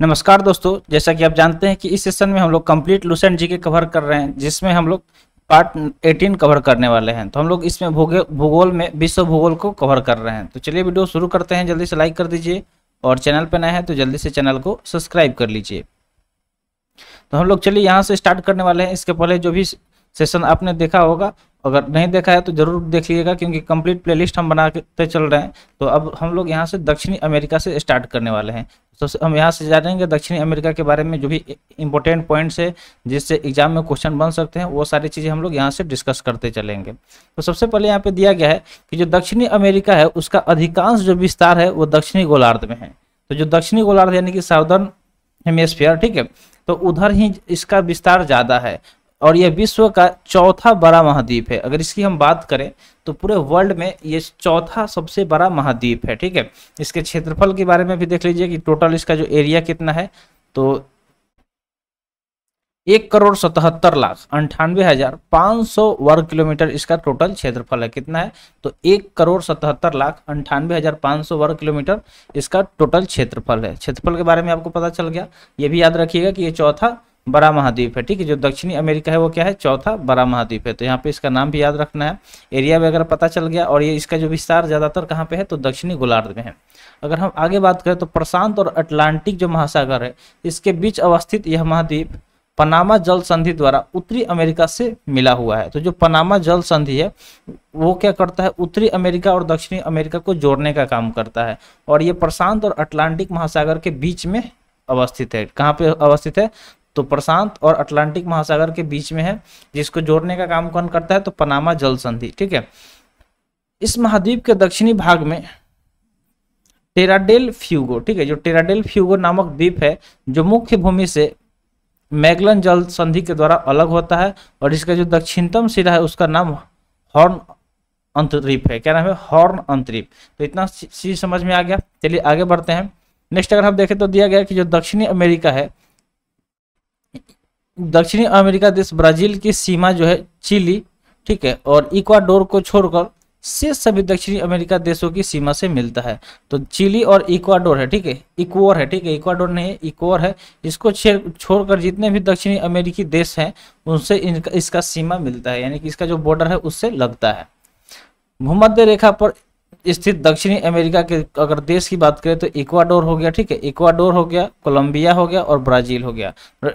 नमस्कार दोस्तों, जैसा कि आप जानते हैं कि इस सेशन में हम लोग कंप्लीट लुसेंट जी के कवर कर रहे हैं, जिसमें हम लोग पार्ट 18 कवर करने वाले हैं। तो हम लोग इसमें भूगोल में विश्व भूगोल को कवर कर रहे हैं। तो चलिए वीडियो शुरू करते हैं। जल्दी से लाइक कर दीजिए और चैनल पर नए हैं तो जल्दी से चैनल को सब्सक्राइब कर लीजिए। तो हम लोग चलिए यहाँ से स्टार्ट करने वाले हैं। इसके पहले जो भी सेशन आपने देखा होगा, अगर नहीं देखा है तो जरूर देख लीजिएगा, क्योंकि कंप्लीट प्लेलिस्ट हम बनाते चल रहे हैं। तो अब हम लोग यहाँ से दक्षिणी अमेरिका से स्टार्ट करने वाले हैं। तो हम यहाँ से जानेंगे दक्षिणी अमेरिका के बारे में, जो भी इंपॉर्टेंट पॉइंट्स है जिससे एग्जाम में क्वेश्चन बन सकते हैं, वो सारी चीज़ें हम लोग यहाँ से डिस्कस करते चलेंगे। तो सबसे पहले यहाँ पे दिया गया है कि जो दक्षिणी अमेरिका है उसका अधिकांश जो विस्तार है वो दक्षिणी गोलार्ध में है। तो जो दक्षिणी गोलार्ध यानी कि साउदर्न हेमिस्फीयर, ठीक है, तो उधर ही इसका विस्तार ज़्यादा है और यह विश्व का चौथा बड़ा महाद्वीप है। अगर इसकी हम बात करें तो पूरे वर्ल्ड में ये चौथा सबसे बड़ा महाद्वीप है, ठीक है। इसके क्षेत्रफल के बारे में भी देख लीजिए कि टोटल इसका जो एरिया कितना है, तो 1,77,98,500 वर्ग किलोमीटर इसका टोटल क्षेत्रफल है। कितना है? तो 1,77,98,500 वर्ग किलोमीटर इसका टोटल क्षेत्रफल है। क्षेत्रफल के बारे में आपको पता चल गया। ये भी याद रखिएगा कि ये चौथा बड़ा महाद्वीप है, ठीक है। जो दक्षिणी अमेरिका है वो क्या है? चौथा बड़ा महाद्वीप है। तो यहाँ पे इसका नाम भी याद रखना है। एरिया वगैरह पता चल गया। और ये इसका जो विस्तार ज्यादातर कहाँ पे है? तो दक्षिणी गोलार्ध में है। अगर हम आगे बात करें तो प्रशांत और अटलांटिक जो महासागर है, इसके बीच अवस्थित यह महाद्वीप पनामा जल संधि द्वारा उत्तरी अमेरिका से मिला हुआ है। तो जो पनामा जल संधि है वो क्या करता है? उत्तरी अमेरिका और दक्षिणी अमेरिका को जोड़ने का काम करता है। और ये प्रशांत और अटलांटिक महासागर के बीच में अवस्थित है। कहाँ पे अवस्थित है? तो प्रशांत और अटलांटिक महासागर के बीच में है, जिसको जोड़ने का काम कौन करता है? तो पनामा जल संधि, ठीक है। इस महाद्वीप के दक्षिणी भाग में टेराडेल फ्यूगो, ठीक है, जो टेराडेल फ्यूगो नामक द्वीप है, जो मुख्य भूमि से मैगलन जल संधि के द्वारा अलग होता है। और इसका जो दक्षिणतम सिरा है उसका नाम हॉर्न अंतरीप है। क्या नाम है? हॉर्न अंतरीप। तो इतना चीज समझ में आ गया। चलिए आगे बढ़ते हैं। नेक्स्ट अगर हम देखें तो दिया गया कि जो दक्षिणी अमेरिका है, दक्षिणी अमेरिका देश ब्राजील की सीमा जो है चिली, ठीक है, और इक्वाडोर को छोड़कर शेष सभी दक्षिणी अमेरिका देशों की सीमा से मिलता है। तो चिली और इक्वाडोर है, ठीक है, इक्वाडोर है, ठीक है, इक्वाडोर नहीं है, इक्वाडोर है। इसको छोड़कर जितने भी दक्षिणी अमेरिकी देश हैं उनसे इसका सीमा मिलता है, यानी कि इसका जो बॉर्डर है उससे लगता है। भूमध्य रेखा पर स्थित दक्षिणी अमेरिका के अगर देश की बात करें तो इक्वाडोर हो गया, ठीक है, इक्वाडोर हो गया, कोलंबिया हो गया और ब्राजील हो गया।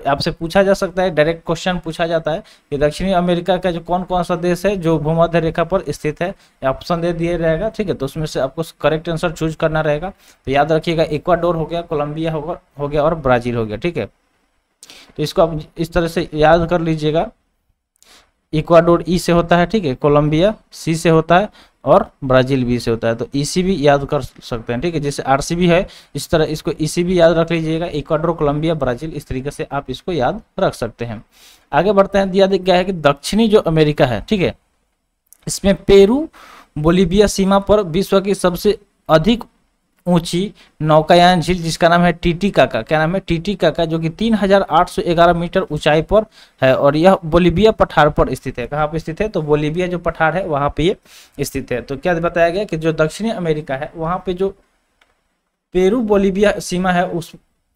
आपसे पूछा जा सकता है, डायरेक्ट क्वेश्चन पूछा जाता है कि दक्षिणी अमेरिका का जो कौन कौन सा देश है जो भूमध्य रेखा पर स्थित है, ऑप्शन दे दिए रहेगा, ठीक है। तो उसमें से आपको करेक्ट आंसर चूज करना रहेगा। तो याद रखिएगा, इक्वाडोर हो गया, कोलंबिया हो गया और ब्राजील हो गया, ठीक है। तो इसको आप इस तरह से याद कर लीजिएगा। इक्वाडोर ई से होता है, ठीक है, कोलंबिया सी से होता है और ब्राजील बी से होता है। तो ईसी भी याद कर सकते हैं, ठीक है, जैसे आरसीबी है इस तरह इसको ईसी भी याद रख लीजिएगा। इक्वाडोर, कोलंबिया, ब्राजील, इस तरीके से आप इसको याद रख सकते हैं। आगे बढ़ते हैं। दिया गया है कि दक्षिणी जो अमेरिका है, ठीक है, इसमें पेरू बोलीविया सीमा पर विश्व की सबसे अधिक ऊंची नौकायान झील, जिसका नाम है टीटीकाका। क्या नाम है? टीटीकाका, जो कि 3,811 मीटर ऊंचाई पर है और यह बोलीविया पठार पर स्थित है। कहाँ पर स्थित है? तो बोलीविया जो पठार है वहां पे ये स्थित है। तो क्या बताया गया कि जो दक्षिणी अमेरिका है वहां पे जो पेरू बोलीविया सीमा है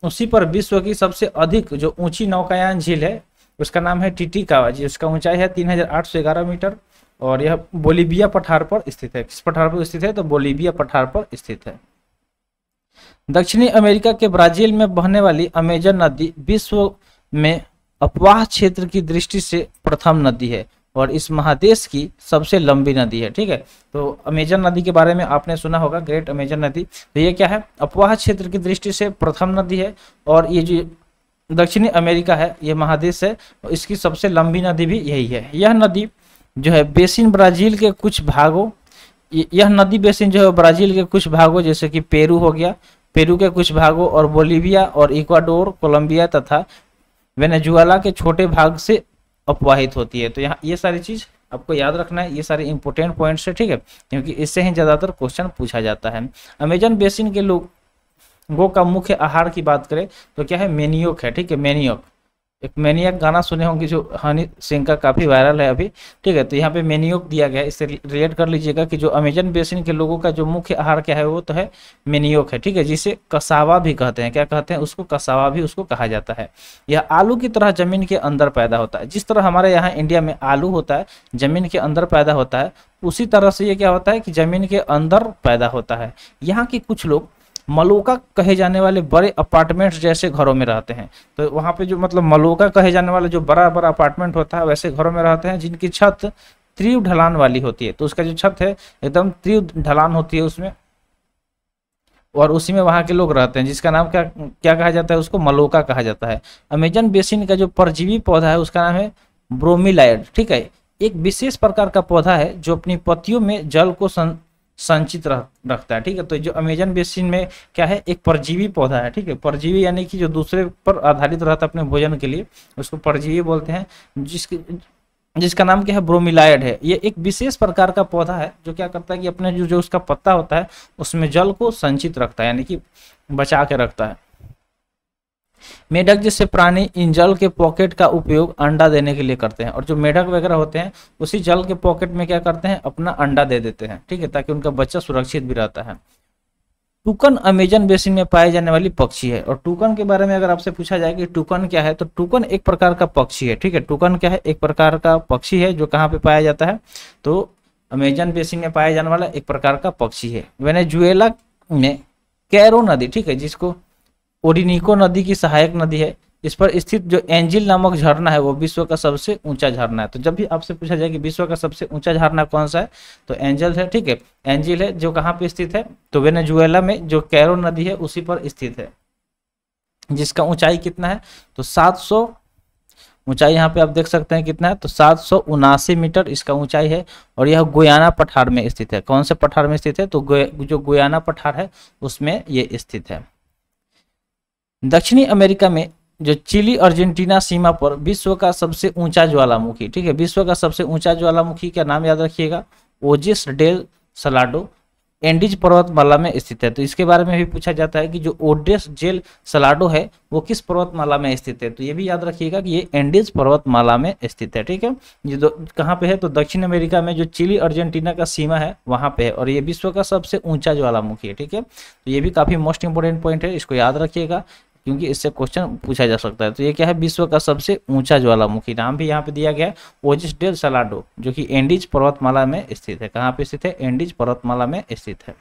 उसी पर विश्व की सबसे अधिक जो ऊंची नौकायान झील है उसका नाम है टीटीकाका, जिसका ऊंचाई है 3,811 मीटर और यह बोलीविया पठार पर स्थित है। किस पठार पर स्थित है? तो बोलीविया पठार पर स्थित है। दक्षिणी अमेरिका के ब्राजील में बहने वाली अमेजन नदी विश्व में अपवाह क्षेत्र की दृष्टि से प्रथम नदी है और इस महादेश की सबसे लंबी नदी है, ठीक है। तो अमेजन नदी के बारे में आपने सुना होगा, ग्रेट अमेजन नदी। तो ये क्या है? अपवाह क्षेत्र की दृष्टि से प्रथम नदी है और ये जो दक्षिणी अमेरिका है, ये महादेश है, इसकी सबसे लंबी नदी भी यही है। यह नदी जो है बेसिन ब्राजील के कुछ भागों, यह नदी बेसिन जो है ब्राजील के कुछ भागों जैसे कि पेरू हो गया, पेरू के कुछ भागों और बोलीविया और इक्वाडोर, कोलंबिया तथा वेनेजुएला के छोटे भाग से अपवाहित होती है। तो यहाँ ये सारी चीज आपको याद रखना है, ये सारे इंपॉर्टेंट पॉइंट्स है, ठीक है, क्योंकि इससे ही ज्यादातर क्वेश्चन पूछा जाता है। अमेजन बेसिन के लोगों का मुख्य आहार की बात करें तो क्या है? मेनियोक है, ठीक है, मेनियोक। एक मैनियक गाना सुने होंगे जो हनी सिंह का काफ़ी वायरल है अभी, ठीक है। तो यहाँ पे मैनियक दिया गया है, इससे रिलेट कर लीजिएगा कि जो अमेजन बेसिन के लोगों का जो मुख्य आहार क्या है वो तो है मैनियक है, ठीक है, जिसे कसावा भी कहते हैं। क्या कहते हैं उसको? कसावा भी उसको कहा जाता है। यह आलू की तरह जमीन के अंदर पैदा होता है। जिस तरह हमारे यहाँ इंडिया में आलू होता है जमीन के अंदर पैदा होता है, उसी तरह से ये क्या होता है कि जमीन के अंदर पैदा होता है। यहाँ के कुछ लोग मलोका कहे जाने वाले बड़े अपार्टमेंट्स जैसे घरों में रहते हैं। तो वहाँ पे जो मतलब मलोका कहे जाने वाला जो बड़ा बड़ा अपार्टमेंट होता है वैसे घरों में रहते हैं, जिनकी छत तीव्र ढलान वाली होती है। तो उसका जो छत है एकदम तीव्र ढलान होती है उसमें, और उसी में वहाँ के लोग रहते हैं, जिसका नाम क्या क्या कहा जाता है? उसको मलोका कहा जाता है। अमेजन बेसिन का जो परजीवी पौधा है उसका नाम है ब्रोमीलाइड, ठीक है। एक विशेष प्रकार का पौधा है जो अपनी पत्तियों में जल को संचित रखता है, ठीक है। तो जो अमेजन बेसिन में क्या है? एक परजीवी पौधा है, ठीक है। परजीवी यानी कि जो दूसरे पर आधारित रहता है अपने भोजन के लिए, उसको परजीवी बोलते हैं। जिसका नाम क्या है? ब्रोमीलाइड है। ये एक विशेष प्रकार का पौधा है जो क्या करता है कि अपने जो उसका पत्ता होता है उसमें जल को संचित रखता है, यानी कि बचा के रखता है। मेढक जैसे प्राणी इन जल के पॉकेट का उपयोग अंडा देने के लिए करते हैं, और जो मेढक वगैरह होते हैं उसी जल के पॉकेट में क्या करते हैं? अपना अंडा दे देते हैं, ठीक है, ताकि उनका बच्चा सुरक्षित भी रहता है। टूकन अमेजन बेसिन में पाए जाने वाली पक्षी है। और टूकन के बारे में अगर आपसे पूछा जाए कि टूकन क्या है, तो टूकन एक प्रकार का पक्षी है, ठीक है। टूकन क्या है? एक प्रकार का पक्षी है जो कहाँ पे पाया जाता है? तो अमेजन बेसिन में पाया जाने वाला एक प्रकार का पक्षी है। वेनेजुएला में कैरो नदी, ठीक है, जिसको ओरिनिको नदी की सहायक नदी है, इस पर स्थित जो एंजिल नामक झरना है वो विश्व का सबसे ऊंचा झरना है। तो जब भी आपसे पूछा जाए कि विश्व का सबसे ऊंचा झरना कौन सा है, तो एंजल है, ठीक है। एंजिल है जो कहाँ पे स्थित है? तो वेनेजुएला में जो कैरो नदी है उसी पर स्थित है, जिसका ऊंचाई कितना है? तो 700, ऊंचाई यहाँ पे आप देख सकते हैं कितना है, तो 779 मीटर इसका ऊंचाई है। और यह गुयाना पठार में स्थित है। कौन से पठार में स्थित है? तो जो गुयाना पठार है उसमें ये स्थित है। दक्षिणी अमेरिका में जो चिली अर्जेंटीना सीमा पर विश्व का सबसे ऊंचा ज्वालामुखी, ठीक है, विश्व का सबसे ऊंचा ज्वालामुखी का नाम याद रखिएगा, ओजिस डेल सलाडो एंडीज पर्वतमाला में स्थित है। तो इसके बारे में भी पूछा जाता है कि जो ओडेस जेल सलाडो है वो किस पर्वतमाला में स्थित है। तो ये भी याद रखिएगा कि ये एंडीज पर्वतमाला में स्थित है, ठीक है। ये कहाँ पे है? तो दक्षिण अमेरिका में जो चिली अर्जेंटीना का सीमा है वहाँ पे है, और ये विश्व का सबसे ऊंचा ज्वालामुखी है, ठीक है। तो ये भी काफी मोस्ट इंपोर्टेंट पॉइंट है, इसको याद रखिएगा क्योंकि इससे क्वेश्चन पूछा जा सकता है। तो ये क्या है? विश्व का सबसे ऊंचा ज्वालामुखी। नाम भी यहाँ पे दिया गया है ओजिस डेल सलाडो, जो कि एंडीज पर्वतमाला में स्थित है। कहाँ पे स्थित है? एंडीज पर्वतमाला में स्थित है।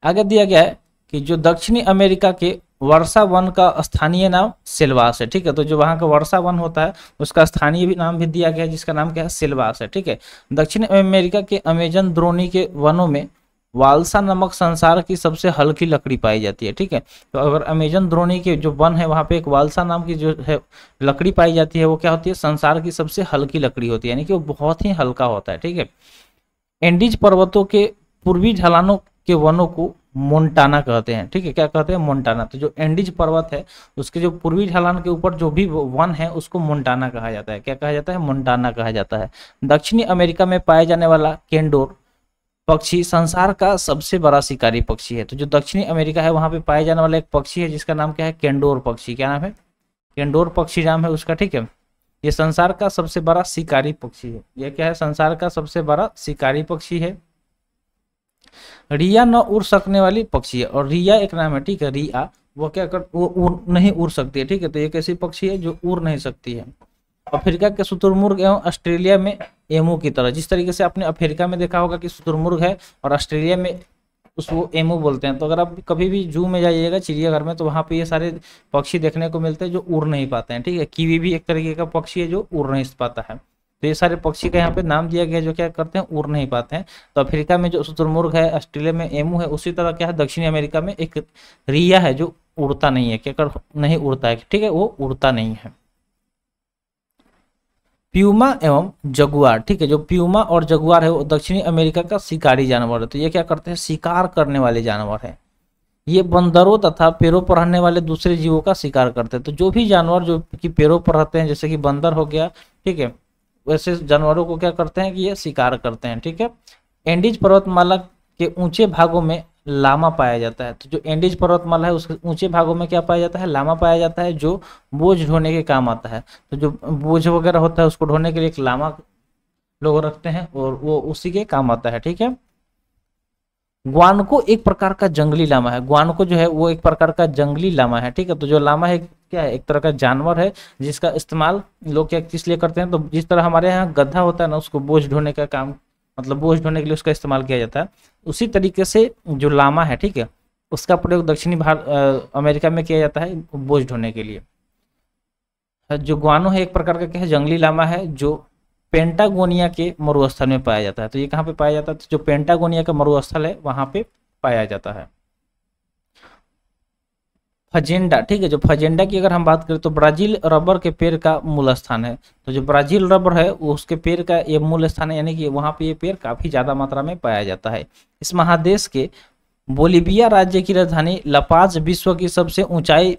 आगे दिया गया है कि जो दक्षिणी अमेरिका के वर्षा वन का स्थानीय नाम सिल्वास है, ठीक है। तो जो वहाँ का वर्षा वन होता है उसका स्थानीय भी नाम भी दिया गया है, जिसका नाम क्या है? सिल्वास है, ठीक है। दक्षिण अमेरिका के अमेजन द्रोणी के वनों में वालसा नामक संसार की सबसे हल्की लकड़ी पाई जाती है, ठीक है। तो अगर अमेजन द्रोणी के जो वन है वहाँ पे एक वालसा नाम की जो है लकड़ी पाई जाती है, वो क्या होती है? संसार की सबसे हल्की लकड़ी होती है, यानी कि वो बहुत ही हल्का होता है, ठीक है। एंडीज पर्वतों के पूर्वी ढलानों के वनों को मोन्टाना कहते हैं, ठीक है। क्या कहते हैं? मोन्टाना। तो जो एंडीज पर्वत है उसके जो पूर्वी ढलान के ऊपर जो भी वन है उसको मोन्टाना कहा जाता है। क्या कहा जाता है? मोन्टाना कहा जाता है। दक्षिणी अमेरिका में पाए जाने वाला केंडोर पक्षी संसार का सबसे बड़ा शिकारी पक्षी है। तो जो दक्षिणी अमेरिका है वहां पे पाया जाने वाला एक पक्षी है जिसका नाम क्या है? केंडोर पक्षी। क्या नाम है? केंडोर पक्षी नाम है उसका, ठीक है। ये संसार का सबसे बड़ा शिकारी पक्षी है। ये क्या है? संसार का सबसे बड़ा शिकारी पक्षी है। रिया न उड़ सकने वाली पक्षी है, और रिया एक नाम है, ठीक है। रिया वो क्या कर वो नहीं उड़ सकती है, ठीक है। तो ये कैसी पक्षी है जो उड़ नहीं सकती है। अफ्रीका के शुतुरमुर्ग एवं ऑस्ट्रेलिया में एमू की तरह, जिस तरीके से आपने अफ्रीका में देखा होगा कि शुतुरमुर्ग है और ऑस्ट्रेलिया में उसको एमू बोलते हैं। तो अगर आप कभी भी जू में जाइएगा, चिड़ियाघर में, तो वहाँ पे ये सारे पक्षी देखने को मिलते हैं जो उड़ नहीं पाते हैं, ठीक है। कीवी भी एक तरीके का पक्षी है जो उड़ नहीं पाता है। तो ये सारे पक्षी का यहाँ पे नाम दिया गया जो क्या करते हैं? उड़ नहीं पाते हैं। तो अफ्रीका में जो शुतुरमुर्ग है, ऑस्ट्रेलिया में एमू है, उसी तरह क्या है दक्षिणी अमेरिका में एक रिया है जो उड़ता नहीं है। क्या कर नहीं उड़ता है, ठीक है, वो उड़ता नहीं है। प्यूमा एवं जगुआर, ठीक है। जो प्यूमा और जगुआर है वो दक्षिणी अमेरिका का शिकारी जानवर है। तो ये क्या करते हैं? शिकार करने वाले जानवर है। ये बंदरों तथा पेड़ों पर रहने वाले दूसरे जीवों का शिकार करते हैं। तो जो भी जानवर जो कि पेड़ों पर रहते हैं, जैसे कि बंदर हो गया, ठीक है, वैसे जानवरों को क्या करते हैं कि ये शिकार करते हैं, ठीक है। एंडीज पर्वतमाला के ऊंचे भागों में लामा पाया जाता है। तो जो एंडीज पर्वतमाला है उसके ऊंचे भागों में क्या पाया जाता है, लामा पाया जाता है, जो बोझ ढोने के काम आता है। तो जो बोझ वगैरह होता है उसको ढोने के लिए एक लामा लोग रखते हैं और वो उसी के काम आता है, ठीक है। ग्वानको एक प्रकार का जंगली लामा है, ग्वानको जो है वो एक प्रकार का जंगली लामा है, ठीक है। तो जो लामा है क्या है, एक तरह का जानवर है जिसका इस्तेमाल लोग क्या किस लिए करते हैं, तो जिस तरह हमारे यहाँ गधा होता है ना, उसको बोझ ढोने का काम, मतलब बोझ ढोने के लिए उसका इस्तेमाल किया जाता है, उसी तरीके से जो लामा है, ठीक है, उसका प्रयोग दक्षिणी भारत अमेरिका में किया जाता है बोझ ढोने के लिए। जो ग्वानो है एक प्रकार का क्या है, जंगली लामा है, जो पेंटागोनिया के मरुस्थल में पाया जाता है। तो ये कहाँ पे पाया जाता है, तो जो पेंटागोनिया का मरुस्थल है वहां पे पाया जाता है। फजेंडा, ठीक है, जो फजेंडा की अगर हम बात करें तो ब्राजील रबर के पेड़ का मूल स्थान है। तो जो ब्राजील रबर है उसके पेड़ का ये मूल स्थान है, यानी कि वहां पे ये पेड़ काफी ज्यादा मात्रा में पाया जाता है। इस महादेश के बोलिविया राज्य की राजधानी लापाज विश्व की सबसे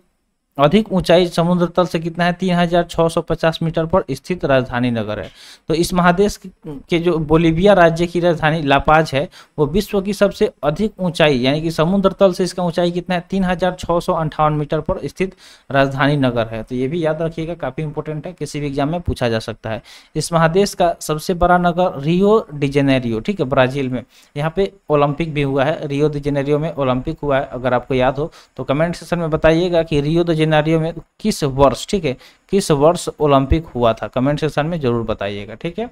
अधिक ऊंचाई समुद्र तल से कितना है, 3650 मीटर पर स्थित राजधानी नगर है। तो इस महादेश के जो बोलिविया राज्य की राजधानी लापाज है वो विश्व की सबसे अधिक ऊंचाई, यानी कि समुद्र तल से इसका ऊंचाई कितना है, 3658 मीटर पर स्थित राजधानी नगर है। तो ये भी याद रखिएगा, काफी इंपॉर्टेंट है, किसी भी एग्जाम में पूछा जा सकता है। इस महादेश का सबसे बड़ा नगर रियो डी जेनेरियो, ठीक है, ब्राजील में। यहाँ पे ओलंपिक भी हुआ है, रियो डी जेनेरियो में ओलंपिक हुआ है। अगर आपको याद हो तो कमेंट सेक्शन में बताइएगा कि रियो डी जेनेरियो में किस वर्ष, ठीक है, किस वर्ष ओलंपिक हुआ था, कमेंट सेक्शन में जरूर बताइएगा, ठीक है।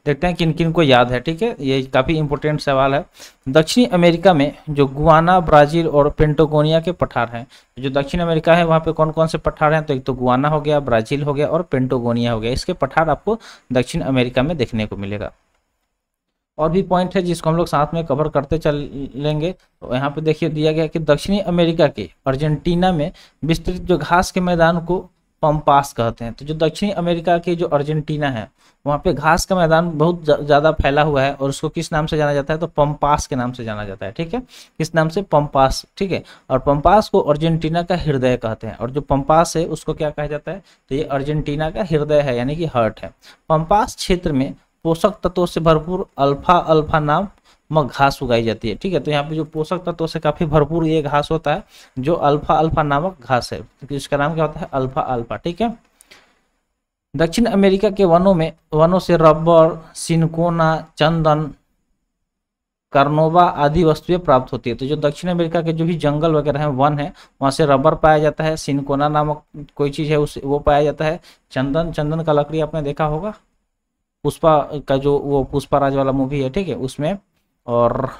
देखते हैं किन किन को याद है, ठीक है, ये काफी इंपॉर्टेंट सवाल है। दक्षिणी अमेरिका में जो गुआना, ब्राजील और पेंटागोनिया के पठार हैं, जो दक्षिण अमेरिका है वहाँ पे कौन कौन से पठार हैं, तो एक तो गुआना हो गया, ब्राजील हो गया और पेंटागोनिया हो गया। इसके पठार आपको दक्षिण अमेरिका में देखने को मिलेगा। और भी पॉइंट है जिसको हम लोग साथ में कवर करते चलेंगे। तो यहाँ पे देखिए दिया गया कि दक्षिणी अमेरिका के अर्जेंटीना में विस्तृत जो घास के मैदान को पंपास कहते हैं। तो जो दक्षिणी अमेरिका के जो अर्जेंटीना है वहाँ पे घास का मैदान बहुत ज़्यादा फैला हुआ है और उसको किस नाम से जाना जाता है, तो पंपास के नाम से जाना जाता है, ठीक है, किस नाम से, पंपास, ठीक है। और पंपास को अर्जेंटीना का हृदय कहते हैं, और जो पंपास है उसको क्या कहा जाता है, तो ये अर्जेंटीना का हृदय है, यानी कि हार्ट है। पंपास क्षेत्र में पोषक तत्वों से भरपूर अल्फा अल्फा नामक घास उगाई जाती है, ठीक है। तो यहाँ पे जो पोषक तत्वों से काफी भरपूर ये घास होता है जो अल्फा अल्फा नामक घास है, तो इसका नाम क्या होता है, अल्फा अल्फा, ठीक है। दक्षिण अमेरिका के वनों से रबर, सिनकोना, चंदन, कार्नोबा आदि वस्तुएं प्राप्त होती है। तो जो दक्षिण अमेरिका के जो भी जंगल वगैरह हैं, वन है, वहाँ से रबर पाया जाता है, सिनकोना नामक कोई चीज़ है उस वो पाया जाता है, चंदन का लकड़ी आपने देखा होगा, पुष्पा का जो वो पुष्पा राज वाला मूवी है, ठीक है, उसमें, और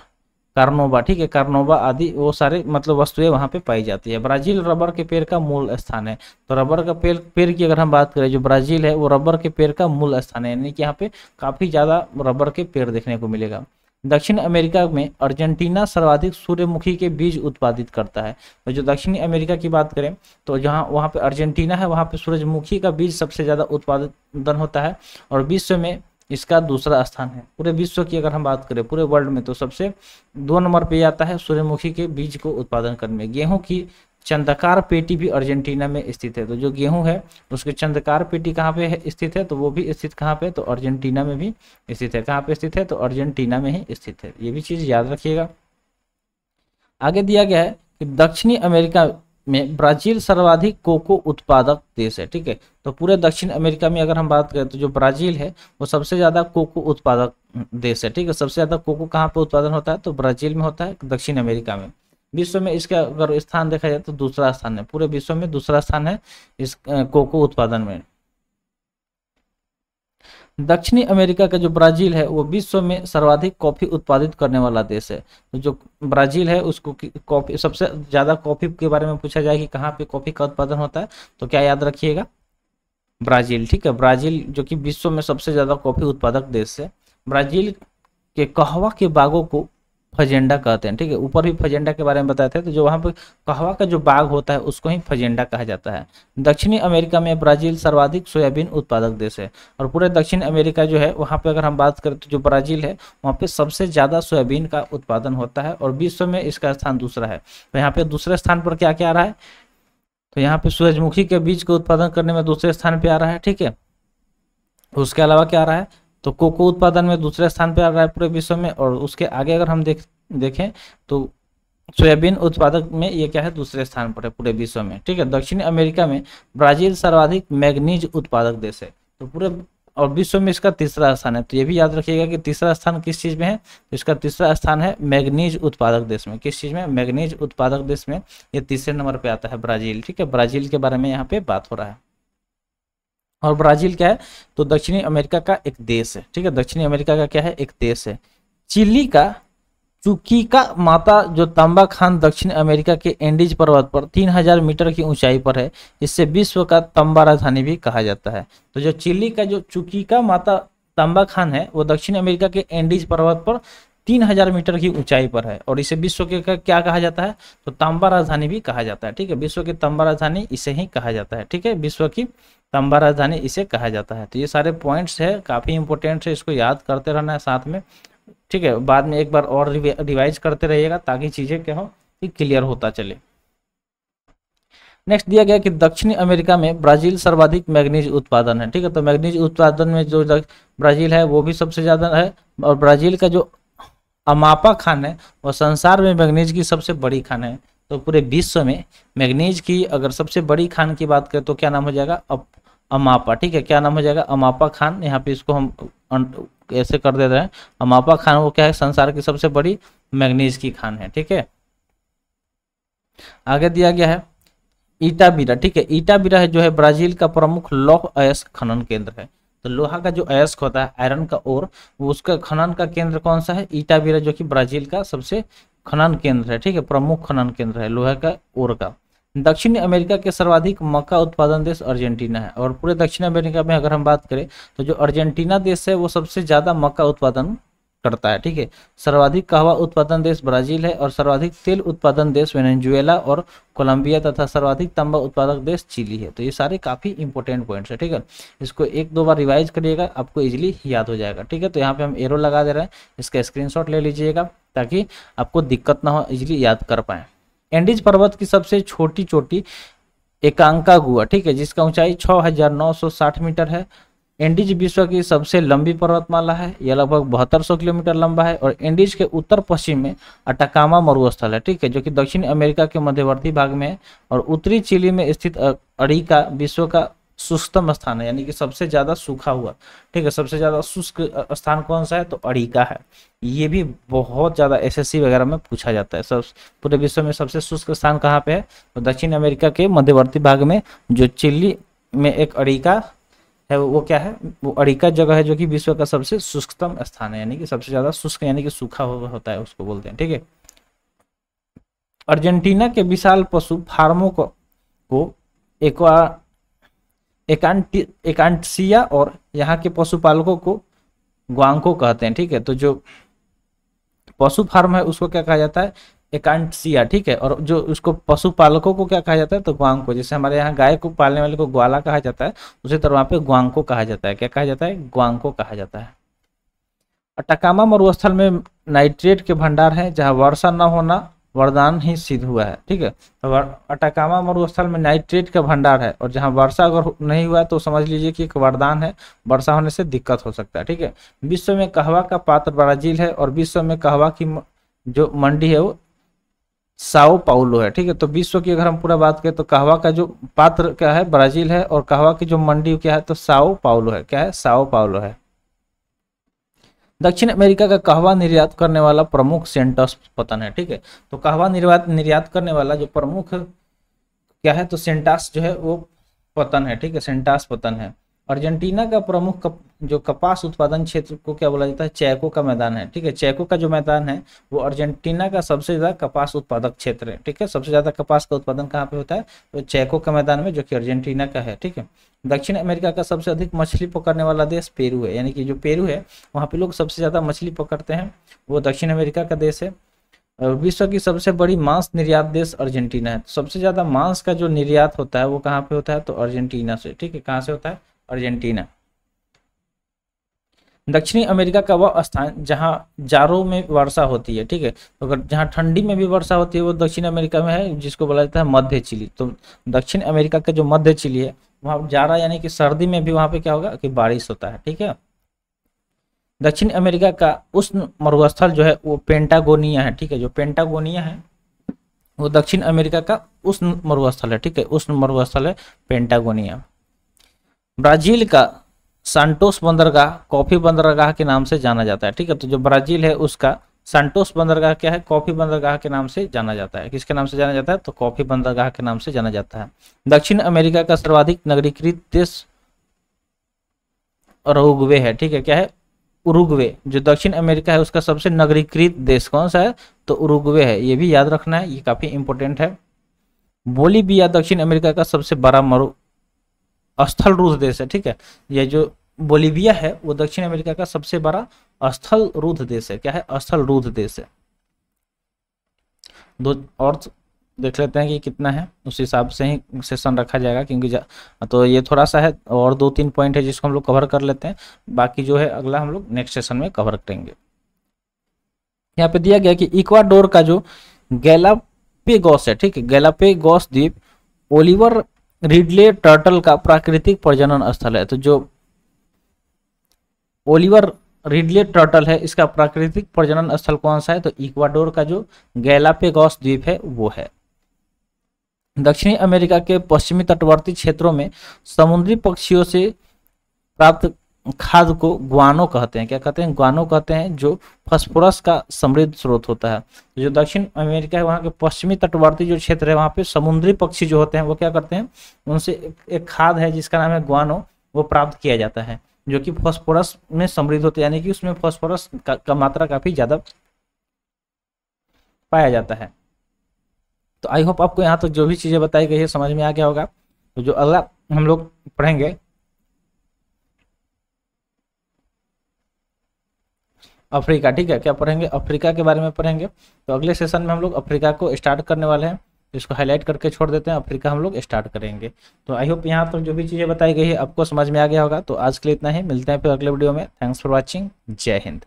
कार्नोबा, ठीक है, कार्नोबा आदि वो सारे मतलब वस्तुएं वहाँ पे पाई जाती है। ब्राजील रबर के पेड़ का मूल स्थान है। तो रबर का पेड़ की अगर हम बात करें, जो ब्राजील है वो रबर के पेड़ का मूल स्थान है, यानी कि यहाँ पे काफी ज्यादा रबर के पेड़ देखने को मिलेगा। दक्षिण अमेरिका में अर्जेंटीना सर्वाधिक सूर्यमुखी के बीज उत्पादित करता है। तो जो दक्षिणी अमेरिका की बात करें तो जहाँ वहाँ पे अर्जेंटीना है वहाँ पे सूरजमुखी का बीज सबसे ज़्यादा उत्पादन होता है और विश्व में इसका दूसरा स्थान है। पूरे विश्व की अगर हम बात करें, पूरे वर्ल्ड में, तो सबसे 2 नंबर पे आता है सूर्यमुखी के बीज को उत्पादन करने में। गेहूँ की चंद्रकार पेटी भी अर्जेंटीना में स्थित है। तो जो गेहूं है उसके चंद्रकार पेटी कहाँ पे स्थित है, तो वो भी स्थित कहाँ पे, तो अर्जेंटीना में भी स्थित है। कहाँ पे स्थित है, तो अर्जेंटीना में ही स्थित है। ये भी चीज याद रखिएगा। आगे दिया गया है कि दक्षिणी अमेरिका में ब्राजील सर्वाधिक कोको उत्पादक देश है, ठीक है। तो पूरे दक्षिण अमेरिका में अगर हम बात करें तो जो ब्राजील है वो सबसे ज्यादा कोको उत्पादक देश है, ठीक है। सबसे ज्यादा कोको कहाँ पे उत्पादन होता है, तो ब्राजील में होता है, दक्षिण अमेरिका में। विश्व में इसका अगर स्थान देखा जाए तो दूसरा स्थान है, पूरे विश्व में दूसरा स्थान है इस कोको उत्पादन में। दक्षिणी अमेरिका का जो ब्राजील है वो विश्व में सर्वाधिक कॉफी उत्पादित करने वाला देश है। तो जो ब्राजील है उसको कॉफी, सबसे ज्यादा कॉफी के बारे में पूछा जाए कि कहाँ पे कॉफी का उत्पादन होता है, तो क्या याद रखिएगा, ब्राजील, ठीक है। ब्राजील जो कि विश्व में सबसे ज्यादा कॉफी उत्पादक देश है। ब्राजील के कहवा के बागों को फजेंडा कहते हैं, ठीक है। ऊपर भी फजेंडा के बारे में बताए थे। तो जो वहाँ पे कहवा का जो बाग होता है उसको ही फजेंडा कहा जाता है। दक्षिणी अमेरिका में ब्राजील सर्वाधिक सोयाबीन उत्पादक देश है और पूरे दक्षिण अमेरिका जो है वहाँ पे अगर हम बात करें तो जो ब्राजील है वहाँ पे सबसे ज़्यादा सोयाबीन का उत्पादन होता है और विश्व में इसका स्थान दूसरा है। तो यहाँ पे दूसरे स्थान पर क्या क्या आ रहा है, तो यहाँ पे सूरजमुखी के बीज को उत्पादन करने में दूसरे स्थान पे आ रहा है, ठीक है। उसके अलावा क्या आ रहा है, तो कोको उत्पादन में दूसरे स्थान पे आ रहा है पूरे विश्व में। और उसके आगे अगर हम देखें तो सोयाबीन उत्पादक में ये क्या है, दूसरे स्थान पर है पूरे विश्व में, ठीक है। दक्षिण अमेरिका में ब्राजील सर्वाधिक मैग्नीज उत्पादक देश है, तो पूरे और विश्व में इसका तीसरा स्थान है। तो ये भी याद रखिएगा कि तीसरा स्थान किस चीज में है, तो इसका तीसरा स्थान है मैग्नीज उत्पादक देश में। किस चीज में, मैग्नीज उत्पादक देश में ये तीसरे नंबर पे आता है ब्राजील, ठीक है। ब्राजील के बारे में यहाँ पे बात हो रहा है। और ब्राजील क्या है, तो दक्षिणी अमेरिका का एक देश है, ठीक है। दक्षिणी अमेरिका का क्या है, एक देश है। चिली का चुकीका माता जो तांबा खान दक्षिण अमेरिका के एंडीज पर्वत पर 3000 मीटर की ऊंचाई पर है, इससे विश्व का तांबा राजधानी भी कहा जाता है। तो जो चिली का जो चुकीका माता तांबा खान है वो दक्षिण अमेरिका के एंडीज पर्वत पर 3000 मीटर की ऊंचाई पर है, और इसे विश्व के क्या कहा जाता है, तो तांबा राजधानी भी कहा जाता है, ठीक है। विश्व की तांबा राजधानी इसे ही कहा जाता है, ठीक है। विश्व की तांबा राजधानी इसे कहा जाता है। तो ये सारे पॉइंट्स है, काफी इंपॉर्टेंट है, इसको याद करते रहना है साथ में, ठीक है। बाद में एक बार और रिवाइज करते रहिएगा ताकि चीजें क्या हो कि क्लियर होता चले। नेक्स्ट दिया गया कि दक्षिणी अमेरिका में ब्राजील सर्वाधिक मैग्नीज उत्पादन है, ठीक है। तो मैग्नीज उत्पादन में जो ब्राजील है वो भी सबसे ज्यादा है, और ब्राजील का जो अमापा खान है वो संसार में मैग्नीज की सबसे बड़ी खान है। तो पूरे विश्व में मैग्नीज की अगर सबसे बड़ी खान की बात करें तो क्या नाम हो जाएगा, अमापा, ठीक है। क्या नाम हो जाएगा, अमापा खान। यहाँ पे इसको हम ऐसे कर देते हैं, अमापा खान वो क्या है, संसार की सबसे बड़ी मैग्नीज की खान है, ठीक है। आगे दिया गया है इटाबिरा, ठीक है। इटाबिरा है जो है ब्राजील का प्रमुख लौह अयस्क खनन केंद्र है। तो लोहा का जो अयस्क होता है, आयरन का ओर, वो उसका खनन का केंद्र कौन सा है, इटाबिरा, जो कि ब्राजील का सबसे खनन केंद्र है, ठीक है। प्रमुख खनन केंद्र है लोहे का ओर का। दक्षिणी अमेरिका के सर्वाधिक मक्का उत्पादन देश अर्जेंटीना है, और पूरे दक्षिण अमेरिका में अगर हम बात करें तो जो अर्जेंटीना देश है वो सबसे ज्यादा मक्का उत्पादन करता है, ठीक है। सर्वाधिक कहवा उत्पादन देश ब्राजील है, और सर्वाधिक तेल उत्पादन देश वेनेजुएला और कोलंबिया, तथा सर्वाधिक तांबा उत्पादक देश चिली है। तो ये सारे काफी इंपॉर्टेंट पॉइंट्स है, ठीक है। इसको एक दो बार रिवाइज करिएगा, आपको इजीली याद हो जाएगा, ठीक है। तो यहाँ पे हम एरो लगा दे रहे हैं, इसका स्क्रीनशॉट ले लीजिएगा ताकि आपको दिक्कत ना हो, इजीली याद कर पाए। एंडीज पर्वत की सबसे छोटी चोटी एकांकागुआ, ठीक है, जिसका ऊंचाई 6960 मीटर है। एंडीज विश्व की सबसे लंबी पर्वतमाला है, यह लगभग 7200 किलोमीटर लंबा है, और एंडीज के उत्तर पश्चिम में अटाकामा मरुस्थल है, ठीक है, जो कि दक्षिण अमेरिका के मध्यवर्ती भाग में है। और उत्तरी चिली में स्थित अरिका विश्व का शुष्कतम स्थान है, यानी कि सबसे ज्यादा सूखा हुआ, ठीक है। सबसे ज्यादा शुष्क स्थान कौन सा है, तो अरिका है। ये भी बहुत ज्यादा एसएससी वगैरह में पूछा जाता है। सब पूरे विश्व में सबसे शुष्क स्थान कहाँ पे है, तो दक्षिण अमेरिका के मध्यवर्ती भाग में जो चिली में एक अरिका है, वो क्या है, वो अरिका जगह है जो कि विश्व का सबसे शुष्कतम स्थान है, यानी कि सबसे ज्यादा शुष्क यानी कि सूखा होता है, उसको बोलते हैं, ठीक है। अर्जेंटीना के विशाल पशु फार्मों को एकांटिसिया और यहाँ के पशुपालकों को ग्वांको कहते हैं, ठीक है। तो जो पशु फार्म है उसको क्या कहा जाता है, एकांटिसिया, ठीक है। और जो उसको पशुपालकों को क्या कहा जाता है, तो ग्वांको। जैसे हमारे यहाँ गाय को पालने वाले को ग्वाला कहा जाता है, उसी तरह वहाँ पे ग्वांको कहा जाता है। क्या कहा जाता है, ग्वांको कहा जाता है। अटाकामा मरुस्थल में नाइट्रेट के भंडार है, जहाँ वर्षा न होना वरदान ही सिद्ध हुआ है, ठीक है। तो अटाकामा मरुस्थल में नाइट्रेट का भंडार है, और जहाँ वर्षा अगर नहीं हुआ तो समझ लीजिए कि एक वरदान है, वर्षा होने से दिक्कत हो सकता है, ठीक है। विश्व में कहवा का पात्र ब्राजील है, और विश्व में कहवा की जो मंडी है वो साओ पाउलो है, ठीक है। तो विश्व की अगर हम पूरा बात करें तो कहवा का जो पात्र क्या है, ब्राजील है, और कहवा की जो मंडी क्या है, तो साओ पाउलो है। क्या है, साओ पाउलो है। दक्षिण अमेरिका का कहवा निर्यात करने वाला प्रमुख सेंटस पतन है, ठीक है। तो कहवा निर्यात करने वाला जो प्रमुख क्या है, तो सेंटास जो है वो पतन है, ठीक है, सेंटास पतन है। अर्जेंटीना का प्रमुख जो कपास उत्पादन क्षेत्र को क्या बोला जाता है, चैको का मैदान है, ठीक है। चैको का जो मैदान है वो अर्जेंटीना का सबसे ज्यादा कपास उत्पादक क्षेत्र है, ठीक है। सबसे ज्यादा कपास का उत्पादन कहाँ पे होता है, तो चैको का मैदान में, जो कि अर्जेंटीना का है, ठीक है। दक्षिण अमेरिका का सबसे अधिक मछली पकड़ने वाला देश पेरू है, यानी कि जो पेरू है वहाँ पे लोग सबसे ज्यादा मछली पकड़ते हैं, वो दक्षिण अमेरिका का देश है। विश्व की सबसे बड़ी मांस निर्यात देश अर्जेंटीना है। सबसे ज्यादा मांस का जो निर्यात होता है वो कहाँ पे होता है, तो अर्जेंटीना से, ठीक है। कहाँ से होता है, अर्जेंटीना। दक्षिणी अमेरिका का वह स्थान जहां जाड़ों में वर्षा होती है, ठीक है। तो अगर जहां ठंडी में भी वर्षा होती है वो दक्षिण अमेरिका में है, जिसको बोला जाता है मध्य चिली। तो दक्षिण अमेरिका का जो मध्य चिली है वहां जाड़ा यानी कि सर्दी में भी वहां पे क्या होगा कि बारिश होता है, ठीक है। दक्षिण अमेरिका का उष्ण मरुस्थल जो है वो पेंटागोनिया है, ठीक है। जो पेंटागोनिया है वो दक्षिण अमेरिका का उष्ण मरुस्थल है, ठीक है। उष्ण मरुस्थल है पेंटागोनिया। ब्राजील का सांटोस बंदरगाह कॉफी बंदरगाह के नाम से जाना जाता है, ठीक है। तो जो ब्राजील है उसका सांटोस बंदरगाह क्या है, कॉफी बंदरगाह के नाम से जाना जाता है। किसके नाम से जाना जाता है, तो कॉफी बंदरगाह के नाम से जाना जाता है। दक्षिण अमेरिका का सर्वाधिक नगरीकृत देश उरुग्वे है, ठीक है। क्या है, उरुग्वे। जो दक्षिण अमेरिका है उसका सबसे नगरीकृत देश कौन सा है, तो उरुग्वे है। ये भी याद रखना है, ये काफी इंपॉर्टेंट है। बोलीविया दक्षिण अमेरिका का सबसे बड़ा मरु स्थल रुद्ध देश है, ठीक है। ये जो बोलीविया है वो दक्षिण अमेरिका का सबसे बड़ा स्थल रुद्ध देश है। क्या है, स्थल रुद्ध देश है। दो और देख लेते हैं कि कितना है, उस हिसाब से ही सेशन रखा जाएगा, क्योंकि तो ये थोड़ा सा है और 2-3 पॉइंट है जिसको हम लोग कवर कर लेते हैं। बाकी जो है अगला हम लोग नेक्स्ट सेशन में कवर करेंगे। यहाँ पे दिया गया कि इक्वाडोर का जो गैलापेगोस है, ठीक है, गैलापेगोस द्वीप ओलिवर रिडले टर्टल का प्राकृतिक प्रजनन स्थल है। तो जो ओलिवर रिडले टर्टल है इसका प्राकृतिक प्रजनन स्थल कौन सा है, तो इक्वाडोर का जो गैलापेगोस द्वीप है वो है। दक्षिणी अमेरिका के पश्चिमी तटवर्ती क्षेत्रों में समुद्री पक्षियों से प्राप्त खाद्य को ग्वानो कहते हैं। क्या कहते हैं, ग्वानो कहते हैं, जो फास्फोरस का समृद्ध स्रोत होता है। जो दक्षिण अमेरिका है वहाँ के पश्चिमी तटवर्ती जो क्षेत्र है वहाँ पे समुद्री पक्षी जो होते हैं वो क्या करते हैं, उनसे एक खाद्य है जिसका नाम है ग्वानो, वो प्राप्त किया जाता है, जो कि फास्फोरस में समृद्ध होते हैं, यानी कि उसमें फास्फोरस का मात्रा काफी ज्यादा पाया जाता है। तो आई होप आपको यहाँ तक जो भी चीजें बताई गई है समझ में आ गया होगा। तो जो अगला हम लोग पढ़ेंगे अफ्रीका, ठीक है। क्या पढ़ेंगे, अफ्रीका के बारे में पढ़ेंगे। तो अगले सेशन में हम लोग अफ्रीका को स्टार्ट करने वाले हैं, इसको हाईलाइट करके छोड़ देते हैं, अफ्रीका हम लोग स्टार्ट करेंगे। तो आई होप यहाँ तक जो भी चीज़ें बताई गई है आपको समझ में आ गया होगा। तो आज के लिए इतना ही, मिलते हैं फिर अगले वीडियो में। थैंक्स फॉर वॉचिंग, जय हिंद।